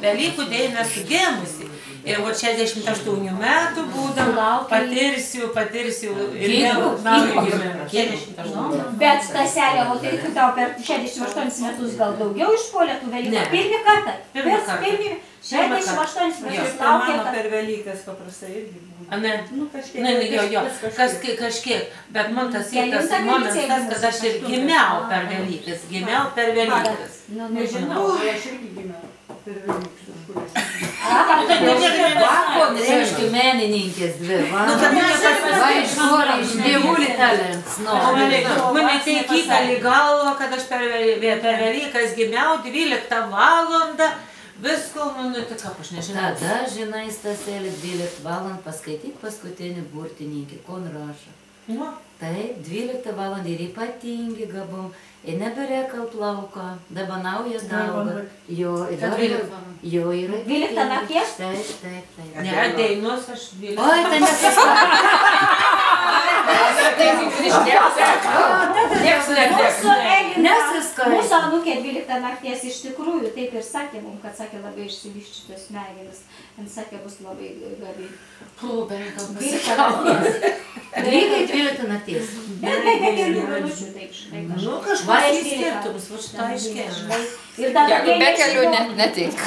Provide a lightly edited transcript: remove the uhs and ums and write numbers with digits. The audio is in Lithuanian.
Velykų dėjome sugimusi. Ir 68 metų būdam, patirsiu ir vėl naują gimimą. Bet Staselė, o tai tau per 68 metus gal daugiau išpuolė tų Velykų? Pirmį kartą? Pirmį kartą. 68 metus laukė. Mano per Velykas paprastai irgi būna. Ne, nu kažkiek. Kažkiek, bet man tas momentas, kad aš ir gimiau per Velykas. Nežinau, aš irgi gimiau per Velykas. Reiškia menininkės dvi, va iš kur, iš dievulį talents. Mane tai įkali galvo, kad aš per Velykas gimiau 12 valandą, visko, tai ką, aš nežinau. Tada, žinai, Staselė, 12 valandą paskaityk paskutinį burtininkį, kon rašo. Taip, 12 valandą ir ypatingi gabom, ir neberekal plauką, dabar naujas daugas. Jo yra 12 nakties? Taip. Ne, dainos aš 12. Oi, tai nesiskaitai. Mūsų anūkė 12 nakties iš tikrųjų taip ir sakė mums, kad sakė labai išsivyščiusios smegenis. Jis sakė, bus labai gabi. Dvyliktą nakties. Ir tai be kelių minučių, taip žinai. Nu, kažkas skirtumus, va šitą aiškiai. Ir dar be kelių neteik.